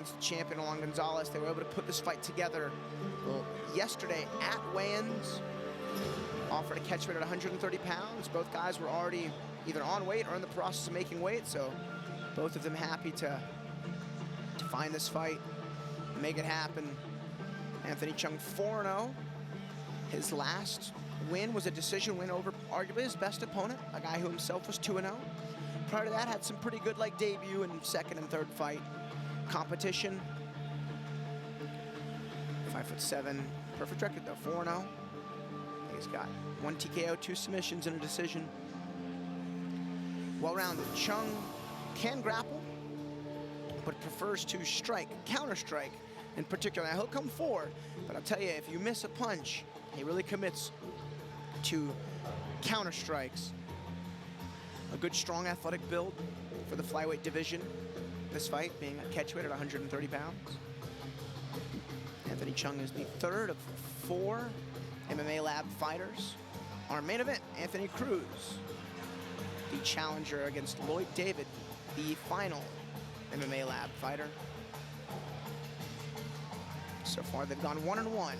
against the champion Alon Gonzales. They were able to put this fight together yesterday at weigh-ins. Offered a catch weight at 130 pounds. Both guys were already either on weight or in the process of making weight, so both of them happy to find this fight, make it happen. Anthony Chung 4-0. His last win was a decision win over arguably his best opponent, a guy who himself was 2-0. Prior to that, had some pretty good debut in second and third fight competition. 5'7", perfect record though, 4-0. He's got 1 TKO, 2 submissions, and a decision. Well-rounded. Chung can grapple, but prefers to strike, counter-strike in particular. Now, he'll come forward, but I'll tell you, if you miss a punch, he really commits to counter-strikes. A good, strong, athletic build for the flyweight division. This fight being a catchweight at 130 pounds. Anthony Chung is the third of 4 MMA Lab fighters. Our main event, Anthony Cruz, the challenger against Lloyd David, the final MMA Lab fighter. So far, they've gone 1-1.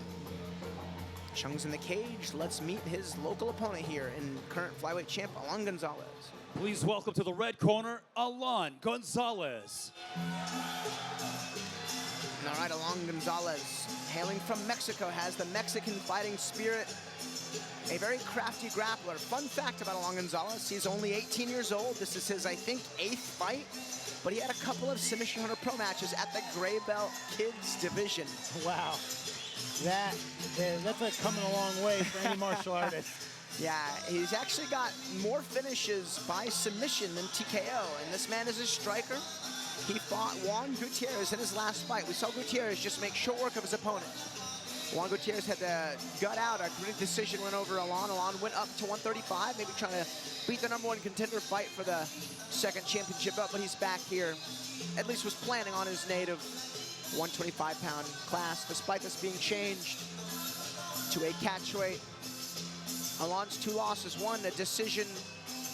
Chung's in the cage. Let's meet his local opponent here in current flyweight champ, Alon Gonzales. Please welcome to the red corner, Alon Gonzales. All right, Alon Gonzales, hailing from Mexico, has the Mexican fighting spirit. A very crafty grappler. Fun fact about Alon Gonzales, he's only 18 years old. This is his, I think, 8th fight, but he had a couple of Submission Hunter Pro matches at the Gray Belt Kids division. Wow, that's coming a long way for any martial artist. Yeah, he's actually got more finishes by submission than TKO, and this man is a striker. He fought Juan Gutierrez in his last fight. We saw Gutierrez just make short work of his opponent. Juan Gutierrez had to gut out a gritty decision win over Alon. Alon went up to 135, maybe trying to beat the #1 contender fight for the second championship belt, but he's back here. At least was planning on his native 125-pound class, despite this being changed to a catchweight. Alon's 2 losses, 1 a decision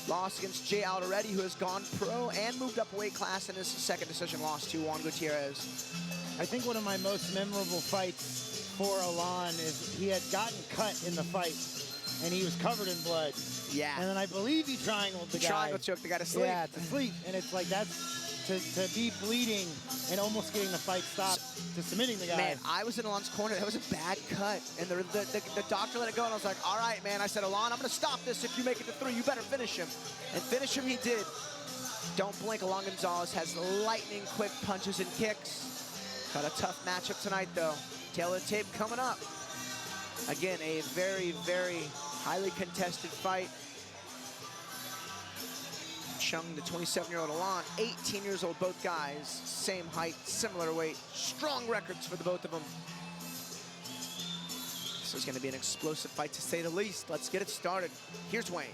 loss against Jay Alderetti, who has gone pro and moved up a weight class in his second decision loss to Juan Gutierrez. I think one of my most memorable fights for Alon is he had gotten cut in the fight, and he was covered in blood. Yeah. And then I believe he triangled the guy. Triangle choke the guy to sleep. Yeah, to sleep. And it's like, that's to be bleeding and almost getting the fight stopped to submitting the guy. Man, I was in Alon's corner. That was a bad cut. And the doctor let it go, and I was like, all right, man. I said, Alon, I'm going to stop this. If you make it to 3, you better finish him. And finish him he did. Don't blink. Alon Gonzales has lightning quick punches and kicks. Got a tough matchup tonight, though. Tail of the tape coming up. Again, a very, very highly contested fight. Chung, the 27-year-old Alon, 18 years old, both guys, same height, similar weight, strong records for the both of them. This is going to be an explosive fight, to say the least. Let's get it started. Here's Wayne.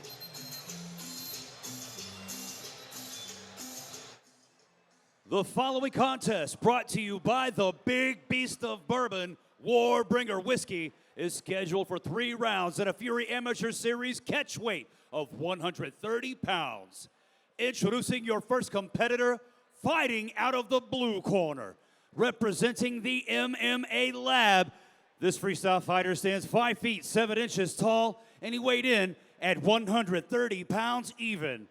The following contest, brought to you by the Big Beast of Bourbon, Warbringer Whiskey, is scheduled for 3 rounds at a Fury Amateur Series catch weight of 130 pounds. Introducing your first competitor, fighting out of the blue corner. Representing the MMA Lab, this freestyle fighter stands 5 feet 7 inches tall, and he weighed in at 130 pounds even.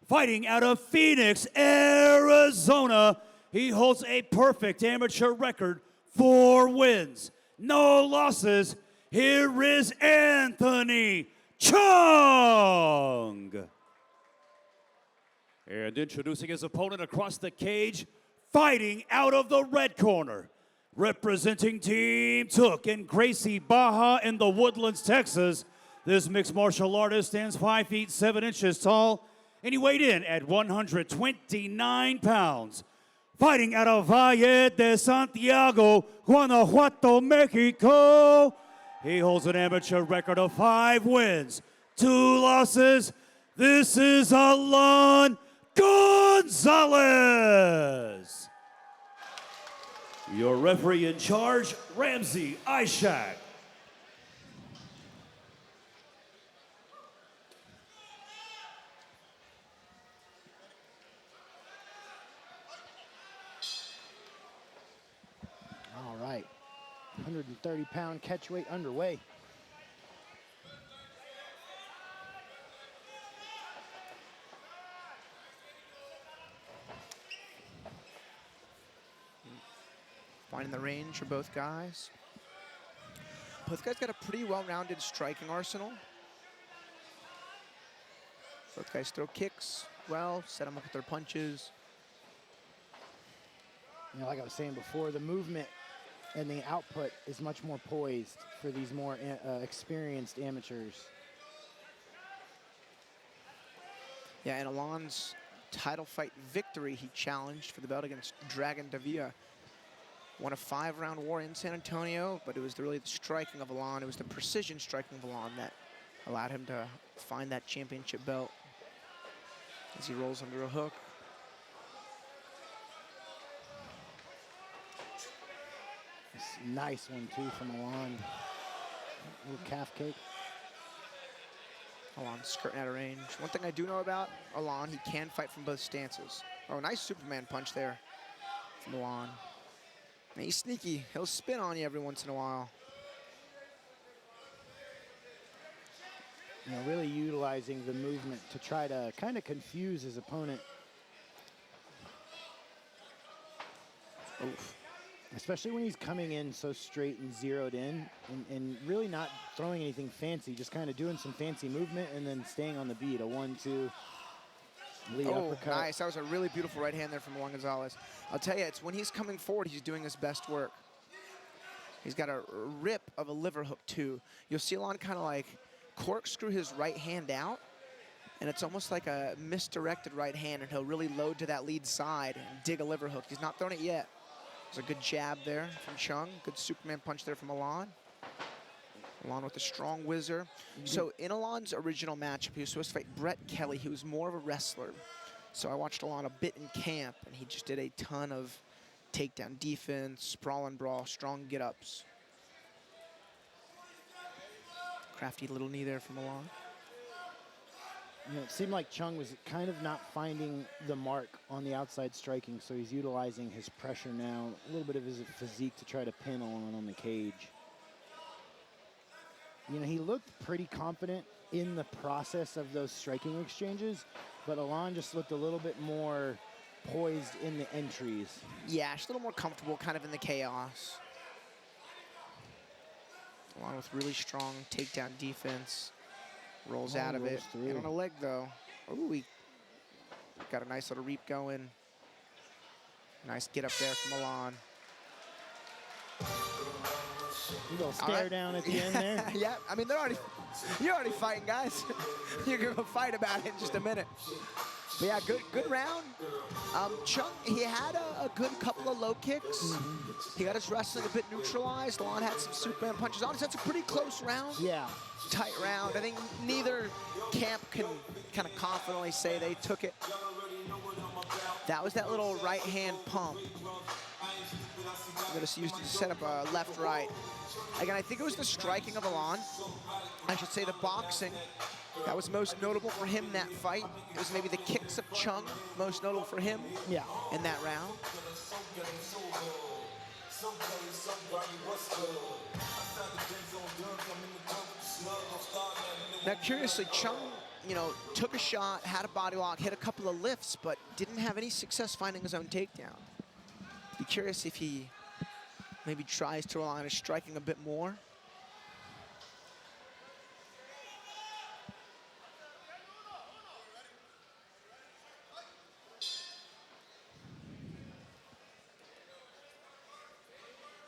Fighting out of Phoenix, Arizona, he holds a perfect amateur record, 4 wins, no losses. Here is Anthony Chung. And introducing his opponent across the cage, fighting out of the red corner. Representing Team Took in Gracie, Baja in the Woodlands, Texas, this mixed martial artist stands 5 feet 7 inches tall, and he weighed in at 129 pounds. Fighting out of Valle de Santiago, Guanajuato, Mexico, he holds an amateur record of 5 wins, 2 losses. This is Alon Gonzales. Your referee in charge, Ramsey Ishak. All right, 130-pound catch weight underway. Finding the range for both guys. Both guys got a pretty well-rounded striking arsenal. Both guys throw kicks well, set them up with their punches. You know, like I was saying before, the movement and the output is much more poised for these more experienced amateurs. Yeah, in Alon's title fight victory, he challenged for the belt against Dragon Davia. Won a 5-round war in San Antonio, but it was really the striking of Alon, it was the precision striking of Alon that allowed him to find that championship belt. As he rolls under a hook. Nice one, too, from Alon. Little calf kick. Alon skirting out of range. One thing I do know about Alon, he can fight from both stances. Oh, nice Superman punch there from Alon. And he's sneaky. He'll spin on you every once in a while. You know, really utilizing the movement to try to kind of confuse his opponent. Oof. Especially when he's coming in so straight and zeroed in and really not throwing anything fancy, just kind of doing some fancy movement and then staying on the beat. A 1-2 lead uppercut. Nice. That was a really beautiful right hand there from Gonzales. I'll tell you, it's when he's coming forward, he's doing his best work. He's got a rip of a liver hook, too. You'll see Alon kind of like corkscrew his right hand out, and it's almost like a misdirected right hand, and he'll really load to that lead side and dig a liver hook. He's not thrown it yet. There's a good jab there from Chung. Good Superman punch there from Alon. Alon with a strong whizzer. So in Alon's original matchup, he was supposed to fight Brett Kelly. He was more of a wrestler. So I watched Alon a bit in camp, and he just did a ton of takedown defense, sprawl and brawl, strong get-ups. Crafty little knee there from Alon. You know, it seemed like Chung was kind of not finding the mark on the outside striking, so he's utilizing his pressure now, a little bit of his physique to try to pin Alon on the cage. You know, he looked pretty confident in the process of those striking exchanges, but Alon just looked a little bit more poised in the entries. Yeah, just a little more comfortable kind of in the chaos. Alon with really strong takedown defense. Rolls out of it. And on a leg, though. Ooh, he got a nice little reap going. Nice get up there from Alon. You go stare down at the end there. Yeah, I mean, you're already fighting, guys. You're going to fight about it in just a minute. But yeah, good round. Chung, he had a good couple of low kicks. He got his wrestling a bit neutralized. Alon had some Superman punches on. That's a pretty close round. Yeah. Tight round. I think neither camp can kind of confidently say they took it. That was that little right hand pump. That used to set up a left-right. Again, I think it was the striking of Alon. I should say the boxing. That was most notable for him that fight. It was maybe the kicks of Chung, most notable for him in that round. Now, curiously, Chung, you know, took a shot, had a body lock, hit a couple of lifts, but didn't have any success finding his own takedown. Be curious if he maybe tries to rely on his striking a bit more.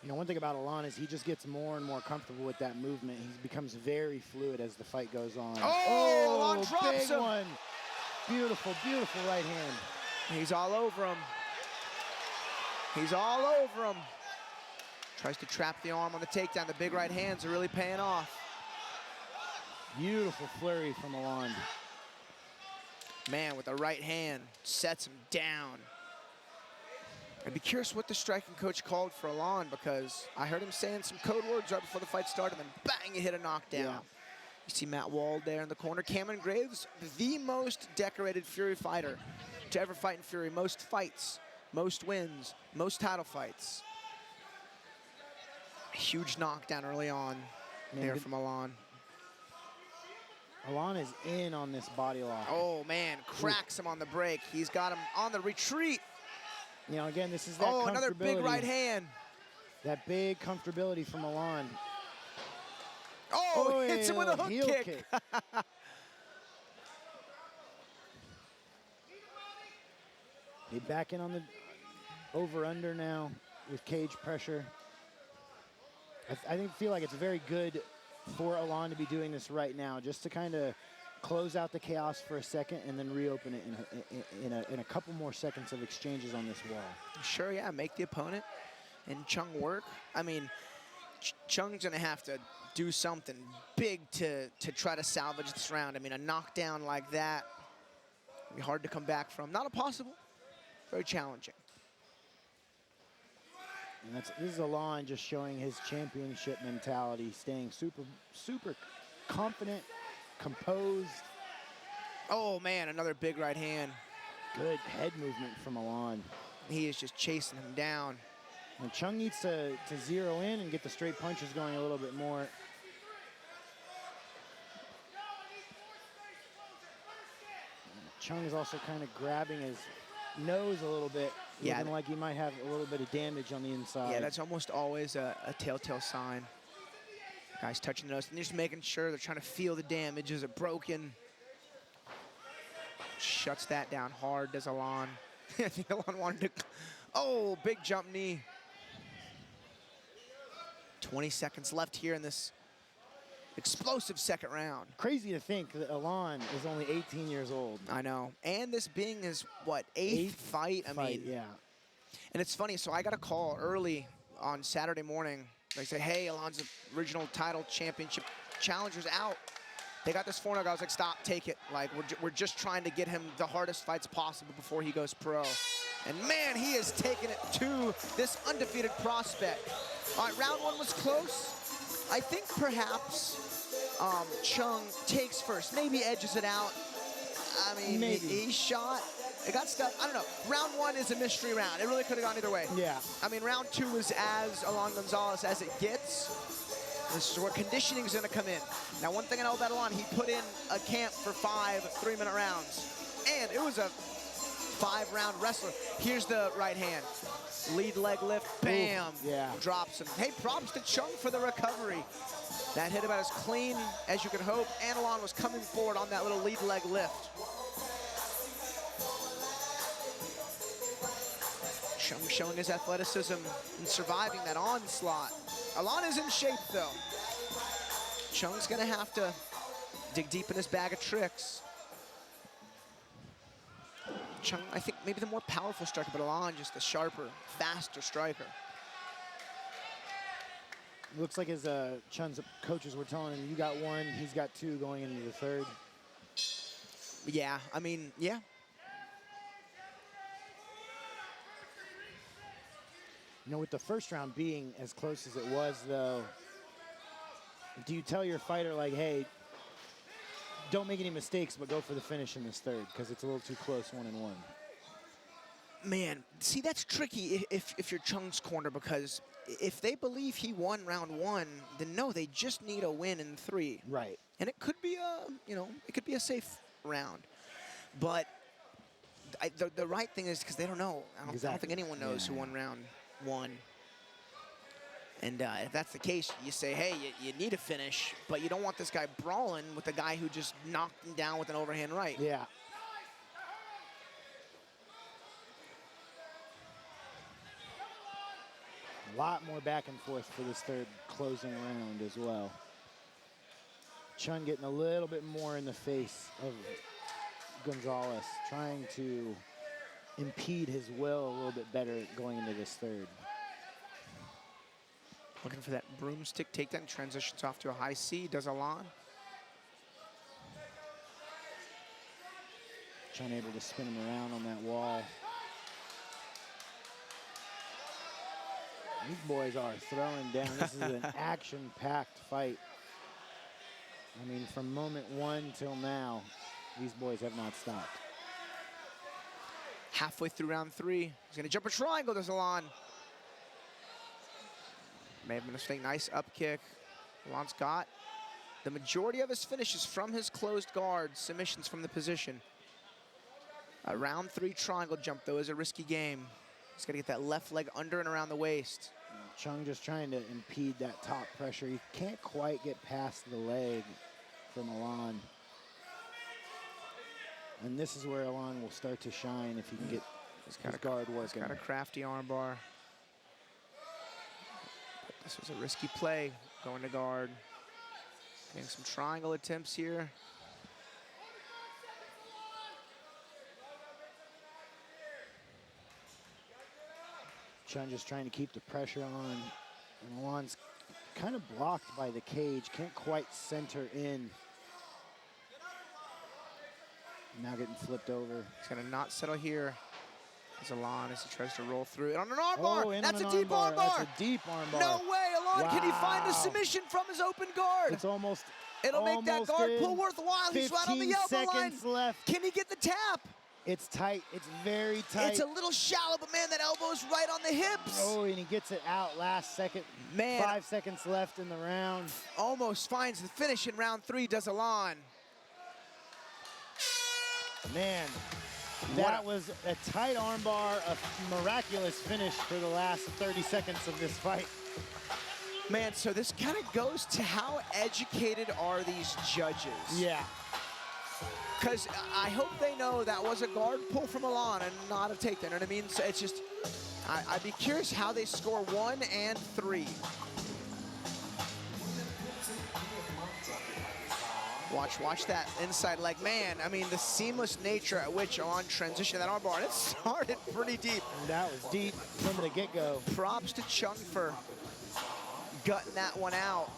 You know, one thing about Alon is he just gets more and more comfortable with that movement. He becomes very fluid as the fight goes on. Oh, Alon drops him. One. Beautiful, beautiful right hand. He's all over him. He's all over him. Tries to trap the arm on the takedown. The big right hands are really paying off. Beautiful flurry from Alon. Man, with the right hand, sets him down. I'd be curious what the striking coach called for Alon, because I heard him saying some code words right before the fight started, and then bang, he hit a knockdown. Yeah. You see Matt Wald there in the corner. Cameron Graves, the most decorated Fury fighter to ever fight in Fury. Most fights, most wins, most title fights. Huge knockdown early on there from Alon. Alon is in on this body lock. Oh, man, cracks him on the break. He's got him on the retreat. You know, again, this is that Oh, another big right hand. That big comfortability from Alon. Oh, hits him with a hook kick. He back in on the over-under now with cage pressure. I feel like it's very good for Alon to be doing this right now, just to kind of close out the chaos for a second and then reopen it in a couple more seconds of exchanges on this wall. Sure, yeah, make the opponent and Chung work. I mean, Chung's gonna have to do something big to try to salvage this round. I mean, a knockdown like that would be hard to come back from. Not impossible, very challenging. And this is Alon just showing his championship mentality, staying super confident, composed. Oh man, another big right hand. Good head movement from Alon. He is just chasing him down. And Chung needs to zero in and get the straight punches going a little bit more. Chung is also kind of grabbing his nose a little bit, looking like he might have a little bit of damage on the inside. Yeah, that's almost always a telltale sign. Guys touching the nose and just making sure they're trying to feel the damage. Is it broken? Shuts that down hard, does Alon. I think Alon wanted to, oh, big jump knee. 20 seconds left here in this explosive second round. Crazy to think that Alon is only 18 years old. I know. And this being his, what, eighth fight? I mean, yeah. And it's funny, so I got a call early on Saturday morning. They say, hey, Alon's original title championship challenger's out. They got this 4-0. I was like, stop, take it. Like, we're just trying to get him the hardest fights possible before he goes pro. And man, he has taken it to this undefeated prospect. All right, round one was close. I think perhaps Chung takes first, maybe edges it out. I mean, he shot. It got stuck. I don't know. Round one is a mystery round. It really could have gone either way. Yeah. I mean, round two is as Alon Gonzales as it gets. This is where conditioning is going to come in. Now, one thing I know about Alon, he put in a camp for 5 3-minute rounds. And it was a 5-round wrestler. Here's the right hand. Lead leg lift, bam. Ooh, yeah. Drops him. Hey, props to Chung for the recovery. That hit about as clean as you could hope. And Alon was coming forward on that little lead leg lift. Chung showing his athleticism and surviving that onslaught. Alon is in shape, though. Chung's gonna have to dig deep in his bag of tricks. Chung, I think, maybe the more powerful striker, but Alon just the sharper, faster striker. Looks like his Chung's coaches were telling him, you got 1, he's got 2 going into the 3rd. Yeah, I mean, yeah. You know, with the first round being as close as it was, though, do you tell your fighter, like, hey, don't make any mistakes, but go for the finish in this 3rd, because it's a little too close 1-1? Man, see, that's tricky if you're Chung's corner, because if they believe he won round 1, then no, they just need a win in 3. Right. And it could be a, you know, it could be a safe round. But the right thing is, because they don't know. I don't think anyone knows who won round 1. And if that's the case, you say, hey, you need a finish, but you don't want this guy brawling with the guy who just knocked him down with an overhand right. Yeah. A lot more back and forth for this 3rd closing round as well. Chung getting a little bit more in the face of Gonzales, trying to impede his will a little bit better going into this 3rd. Looking for that broomstick takedown, transitions off to a high C, does Alon. Chung able to spin him around on that wall. These boys are throwing down. This is an action-packed fight. I mean, from moment 1 till now, these boys have not stopped. Halfway through round 3, he's gonna jump a triangle, does Alon. May have been a mistake. Nice up kick. Alon's got the majority of his finishes from his closed guard, submissions from the position. A round 3 triangle jump, though, is a risky game. He's got to get that left leg under and around the waist. Chung just trying to impede that top pressure. He can't quite get past the leg from Alon. And this is where Alon will start to shine if he can get his guard working. He's got a crafty armbar. But this was a risky play, going to guard. Getting some triangle attempts here. Chung just trying to keep the pressure on. And Alon's kind of blocked by the cage, can't quite center in. Now getting flipped over. He's gonna not settle here. As Alon, as he tries to roll through it on an armbar. Oh, that's a deep armbar. That's a deep armbar. No way, Alon. Wow. Can he find the submission from his open guard? It's almost. It'll make that guard pull worthwhile. He's right on the elbow 15 line. seconds left. Can he get the tap? It's tight. It's very tight. It's a little shallow, but man, that elbow is right on the hips. Oh, and he gets it out last second. Man. 5 seconds left in the round. Almost finds the finish in round 3, does Alon. Man, that was a tight armbar, a miraculous finish for the last 30 seconds of this fight. Man, so this kind of goes to how educated are these judges. Yeah. Because I hope they know that was a guard pull from Alon and not a takedown, you know what I mean? So it's just, I'd be curious how they score 1 and 3. Watch that inside leg. Man, I mean, the seamless nature at which Alon transitioned that armbar, and it started pretty deep. And that was deep from the get-go. Props to Chung for gutting that one out.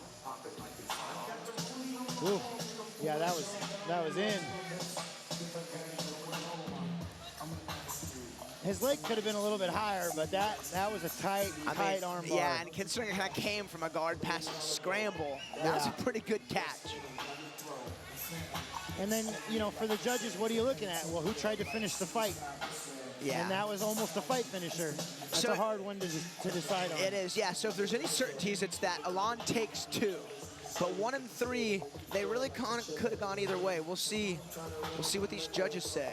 Ooh. Yeah, that was in. His leg could have been a little bit higher, but that was a tight armbar. Yeah, and considering it kind of came from a guard passing scramble, that was a pretty good catch. And then, you know, for the judges, what are you looking at? Well, who tried to finish the fight? Yeah. And that was almost a fight finisher. That's a hard one to decide on. It is, yeah. So if there's any certainties, it's that Alon takes 2. But 1 and 3, they really could have gone either way. We'll see. We'll see what these judges say.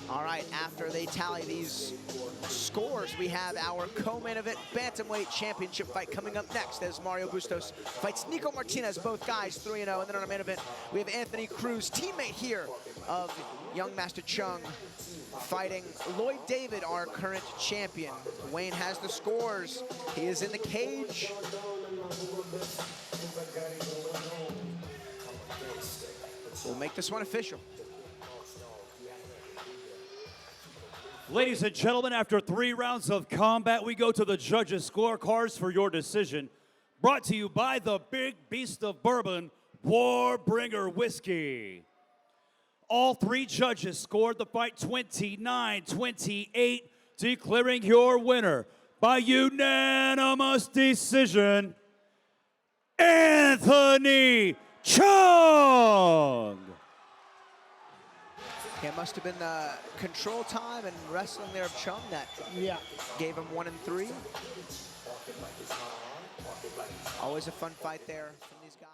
All right, after they tally these scores, we have our co-main event bantamweight championship fight coming up next as Mario Bustos fights Nico Martinez, both guys 3-0. And then on our main event, we have Anthony Cruz, teammate here of young Master Chung, fighting Lloyd David, our current champion. Wayne has the scores. He is in the cage. We'll make this one official. Ladies and gentlemen, after 3 rounds of combat, we go to the judges' scorecards for your decision. Brought to you by the Big Beast of Bourbon, Warbringer Whiskey. All 3 judges scored the fight 29-28, declaring your winner by unanimous decision, Anthony Chung. It must have been the control time and wrestling there of Chung that gave him 1 and 3. Always a fun fight there from these guys.